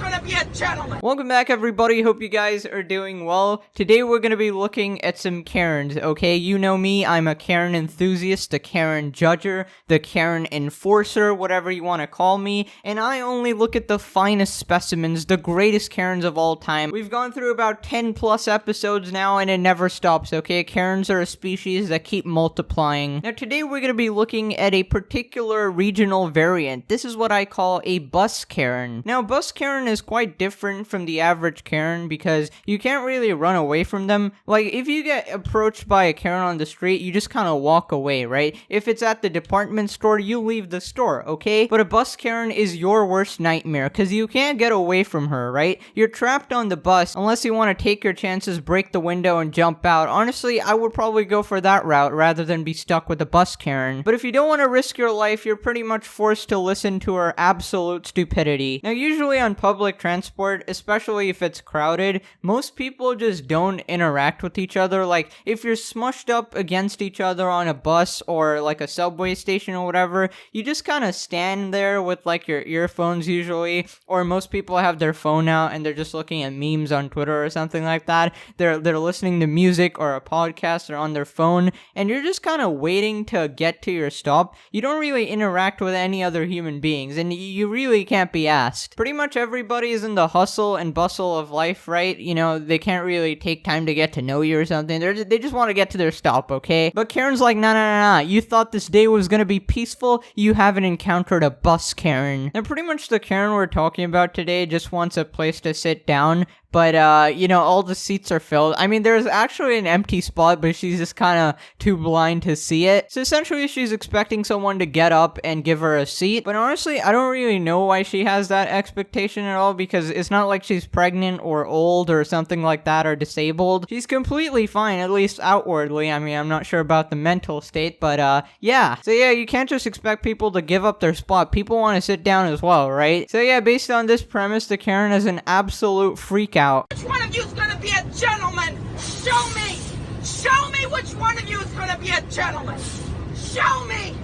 gonna be a gentleman? Welcome back, everybody. Hope you guys are doing well. Today we're gonna be looking at some Karens, okay? You know me, I'm a Karen enthusiast, the Karen judger, the Karen enforcer, whatever you want to call me, and I only look at the finest specimens, the greatest Karens of all time. We've gone through about 10 plus episodes now, and it never stops, okay? Karens are a species that keep multiplying. Now today we're gonna be looking at a particular regional variant. This is what I call a bus Karen. Now, bus Karen is quite different from the average Karen because you can't really run away from them. Like, if you get approached by a Karen on the street, you just kind of walk away, right? If it's at the department store, you leave the store, okay? But a bus Karen is your worst nightmare because you can't get away from her, right? You're trapped on the bus unless you want to take your chances, break the window, and jump out. Honestly, I would probably go for that route rather than be stuck with a bus Karen. But if you don't want to risk your life, you're pretty much forced to listen to her absolute stupidity. Now, usually on public transport, especially if it's crowded, most people just don't interact with each other. Like, if you're smushed up against each other on a bus or like a subway station or whatever, you just kind of stand there with like your earphones usually, or most people have their phone out and they're just looking at memes on Twitter or something like that. They're listening to music or a podcast or on their phone, and you're just kind of waiting to get to your stop. You don't really interact with any other human beings, and you really can't be asked. Pretty much everybody is in the hustle and bustle of life, right? You know, they can't really take time to get to know you or something. They just want to get to their stop, okay? But Karen's like, nah. You thought this day was gonna be peaceful? You haven't encountered a bus Karen. And pretty much the Karen we're talking about today just wants a place to sit down. But, you know, all the seats are filled. I mean, there's actually an empty spot, but she's just kind of too blind to see it. So essentially, she's expecting someone to get up and give her a seat. But honestly, I don't really know why she has that expectation at all, because it's not like she's pregnant or old or something like that, or disabled. She's completely fine, at least outwardly. I mean, I'm not sure about the mental state, but, yeah. So yeah, you can't just expect people to give up their spot. People want to sit down as well, right? So yeah, based on this premise, the Karen is an absolute freak out. Which one of you is gonna be a gentleman? Show me! Show me which one of you is gonna be a gentleman! Show me!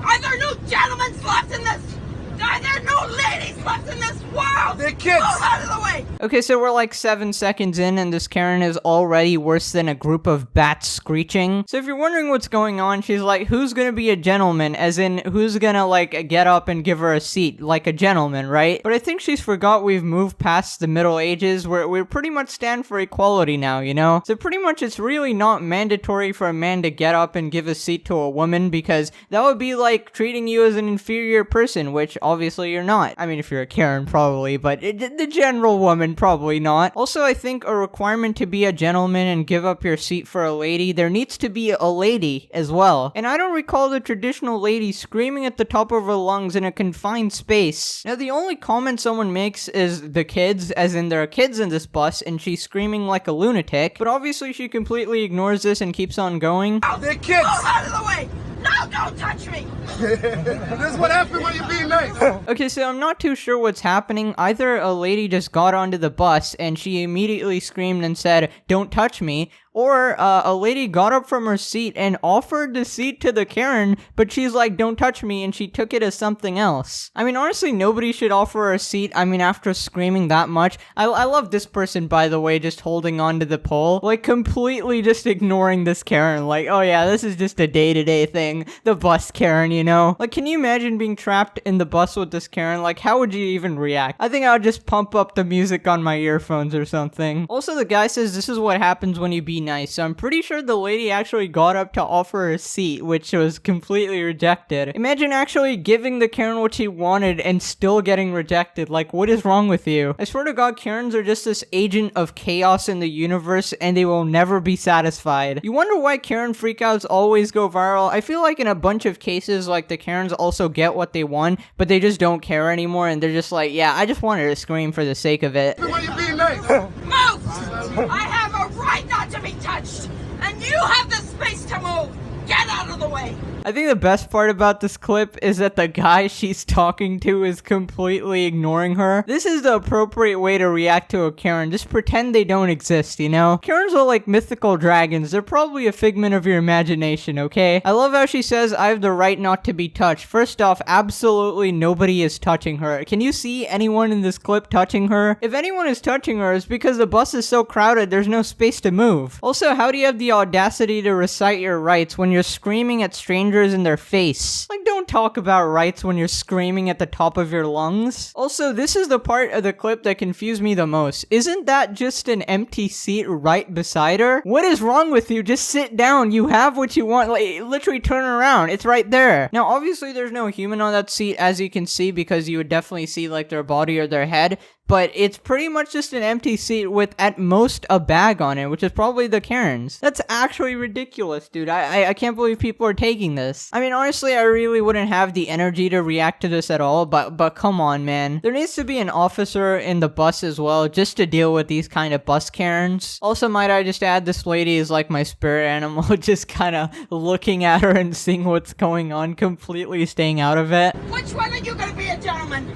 Are there no gentlemen left in this? Are there no ladies left in this world? They're kids! Move out of the way! Okay, so we're like 7 seconds in, and this Karen is already worse than a group of bats screeching. So if you're wondering what's going on, she's like, who's gonna be a gentleman? As in, who's gonna, like, get up and give her a seat? Like a gentleman, right? But I think she's forgot we've moved past the Middle Ages, where we pretty much stand for equality now, you know? So pretty much it's really not mandatory for a man to get up and give a seat to a woman, because that would be like treating you as an inferior person, which obviously you're not. I mean, if you're a Karen, probably, but the general woman, probably not. Also, I think a requirement to be a gentleman and give up your seat for a lady, there needs to be a lady as well. And I don't recall the traditional lady screaming at the top of her lungs in a confined space. Now, the only comment someone makes is the kids, as in there are kids in this bus, and she's screaming like a lunatic, but obviously she completely ignores this and keeps on going. They're kids! Move out of the way! No, don't touch me! This is what happens when you're being nice. Okay, so I'm not too sure what's happening. Either a lady just got onto the bus and she immediately screamed and said, "Don't touch me," or a lady got up from her seat and offered the seat to the Karen, but she's like, "Don't touch me," and she took it as something else. I mean, honestly, nobody should offer her a seat. I mean, after screaming that much. I love this person, by the way, just holding on to the pole, like completely just ignoring this Karen. Like, oh yeah, this is just a day-to-day thing. The bus Karen, you know? Like, can you imagine being trapped in the bus with this Karen? Like, how would you even react? I think I would just pump up the music on my earphones or something. Also, the guy says this is what happens when you be nice, so I'm pretty sure the lady actually got up to offer her a seat, which was completely rejected. Imagine actually giving the Karen what she wanted and still getting rejected. Like, what is wrong with you? I swear to God, Karens are just this agent of chaos in the universe, and they will never be satisfied. You wonder why Karen freakouts always go viral? I feel like in a bunch of cases, like, the Karens also get what they want, but they just don't care anymore, and they're just like, yeah, I just wanted to scream for the sake of it. When you're being nice. Move! I have a right not to be touched, and you have the space to move! Get out of the way! I think the best part about this clip is that the guy she's talking to is completely ignoring her. This is the appropriate way to react to a Karen. Just pretend they don't exist, you know? Karens are like mythical dragons. They're probably a figment of your imagination, okay? I love how she says, I have the right not to be touched. First off, absolutely nobody is touching her. Can you see anyone in this clip touching her? If anyone is touching her, it's because the bus is so crowded, there's no space to move. Also, how do you have the audacity to recite your rights when you're screaming at strangers in their face? Like, don't talk about rights when you're screaming at the top of your lungs. Also, this is the part of the clip that confused me the most. Isn't that just an empty seat right beside her? What is wrong with you? Just sit down. You have what you want. Like, literally turn around. It's right there. Now, obviously, there's no human on that seat, as you can see, because you would definitely see, like, their body or their head. But it's pretty much just an empty seat with, at most, a bag on it, which is probably the Karen's. That's actually ridiculous, dude. I can't believe people are taking this. I mean, honestly, I really wouldn't have the energy to react to this at all, but come on, man. There needs to be an officer in the bus as well, just to deal with these kind of bus Karens. Also, might I just add, this lady is like my spirit animal, just kind of looking at her and seeing what's going on, completely staying out of it. Which one are you gonna be a gentleman?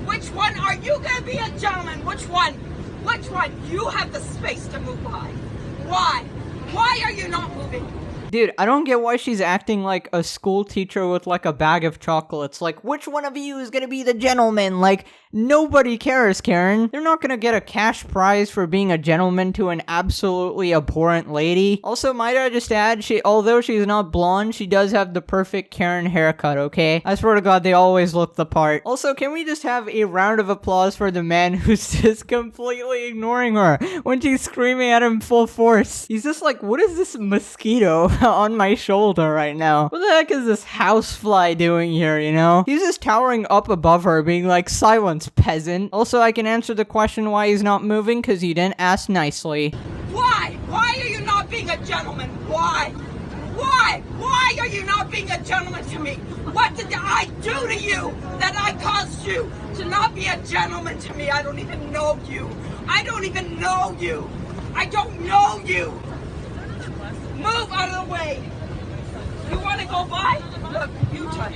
Which one are you gonna be a gentleman? Which one? Which one? You have the space to move by. Why? Why are you not moving? Dude, I don't get why she's acting like a school teacher with like a bag of chocolates. Like, which one of you is gonna be the gentleman? Like, nobody cares, Karen. They're not gonna get a cash prize for being a gentleman to an absolutely abhorrent lady. Also, might I just add, although she's not blonde, she does have the perfect Karen haircut, okay? I swear to God, they always look the part. Also, can we just have a round of applause for the man who's just completely ignoring her when she's screaming at him full force? He's just like, what is this mosquito on my shoulder right now? What the heck is this housefly doing here, you know? He's just towering up above her, being like, silence, peasant. Also, I can answer the question why he's not moving, because you didn't ask nicely. Why? Why are you not being a gentleman? Why? Why? Why are you not being a gentleman to me? What did I do to you that I caused you to not be a gentleman to me? I don't even know you. I don't even know you. I don't know you. Move out of the way. You want to go by? Look, you touch.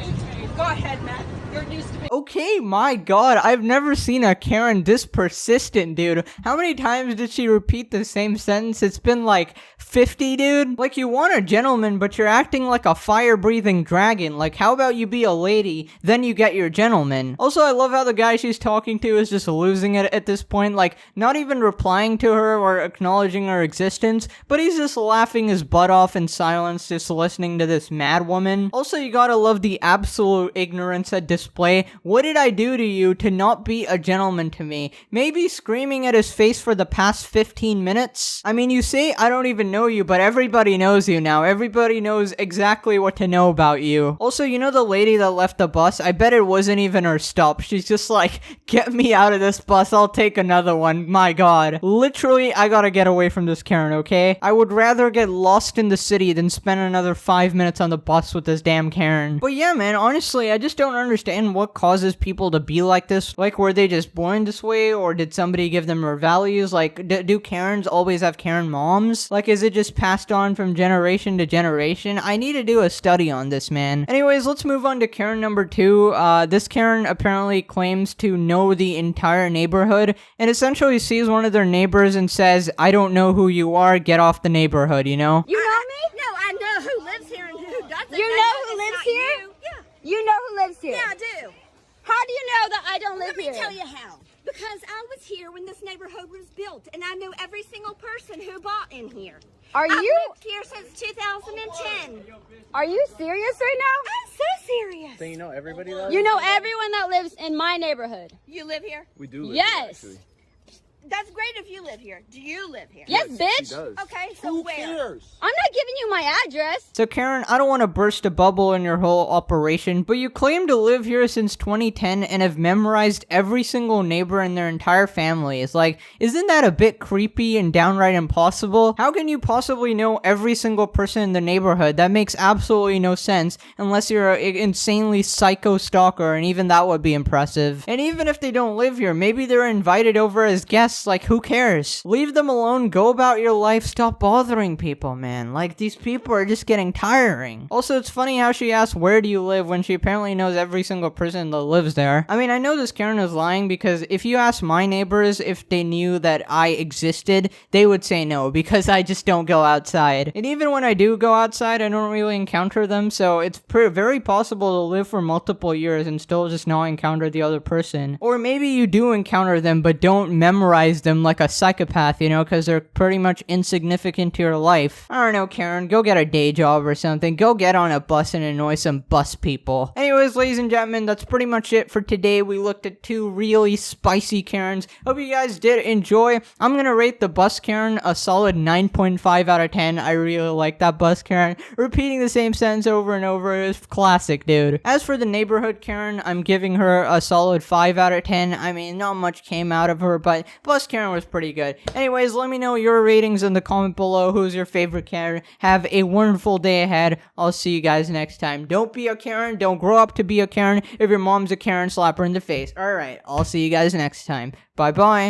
Go ahead, Matt. You're used to me. Okay, my God, I've never seen a Karen this persistent, dude. How many times did she repeat the same sentence? It's been like 50, dude. Like, you want a gentleman, but you're acting like a fire-breathing dragon. Like, how about you be a lady, then you get your gentleman? Also, I love how the guy she's talking to is just losing it at this point. Like, not even replying to her or acknowledging her existence, but he's just laughing his butt off in silence, just listening to this mad woman. Also, you gotta love the absolute ignorance at display. What did I do to you to not be a gentleman to me? Maybe screaming at his face for the past 15 minutes? I mean, you say I don't even know you, but everybody knows you now. Everybody knows exactly what to know about you. Also, you know the lady that left the bus? I bet it wasn't even her stop. She's just like, get me out of this bus, I'll take another one. My God. Literally, I gotta get away from this Karen, okay? I would rather get lost in the city than spend another 5 minutes on the bus with this damn Karen. But yeah, man, honestly, I just don't understand what causes people to be like this. Like, were they just born this way, or did somebody give them their values? Like, do Karens always have Karen moms? Like, is it just passed on from generation to generation? I need to do a study on this, man. Anyways, let's move on to Karen number 2. This Karen apparently claims to know the entire neighborhood, and essentially sees one of their neighbors and says, I don't know who you are, get off the neighborhood, you know? You know me? No, I know who lives here and who doesn't. You know who lives here? Yeah. You know who lives here? Yeah, I do. How do you know that I don't live Let here? me tell you how. Because I was here when this neighborhood was built, and I knew every single person who bought in here. Are I've you lived here since 2010. Are you serious right now? I'm so serious. So you know everybody though? You know everyone that lives in my neighborhood. You live here? We do live Yes. here, actually. That's great if you live here. Do you live here? Yes, She bitch. does. Okay, so Who where? cares? I'm not giving you my address. So Karen, I don't want to burst a bubble in your whole operation, but you claim to live here since 2010 and have memorized every single neighbor in their entire family. It's like, isn't that a bit creepy and downright impossible? How can you possibly know every single person in the neighborhood? That makes absolutely no sense unless you're an insanely psycho stalker, and even that would be impressive. And even if they don't live here, maybe they're invited over as guests guess. Like, who cares? Leave them alone, go about your life, stop bothering people, man. Like, these people are just getting tiring. Also, it's funny how she asks, where do you live, when she apparently knows every single person that lives there. I mean, I know this Karen is lying, because if you ask my neighbors if they knew that I existed, they would say no, because I just don't go outside. And even when I do go outside, I don't really encounter them, so it's very possible to live for multiple years and still just not encounter the other person. Or maybe you do encounter them, but don't memorize them like a psychopath, you know, because they're pretty much insignificant to your life. I don't know, Karen, go get a day job or something. Go get on a bus and annoy some bus people. Anyways, ladies and gentlemen, that's pretty much it for today. We looked at 2 really spicy Karens. Hope you guys did enjoy. I'm gonna rate the bus Karen a solid 9.5 out of 10. I really like that bus Karen. Repeating the same sentence over and over is classic, dude. As for the neighborhood Karen, I'm giving her a solid 5 out of 10. I mean, not much came out of her, but bus Karen was pretty good. Anyways, let me know your ratings in the comment below. Who's your favorite Karen? Have a wonderful day ahead. I'll see you guys next time. Don't be a Karen. Don't grow up to be a Karen. If your mom's a Karen, slap her in the face. Alright, I'll see you guys next time. Bye-bye.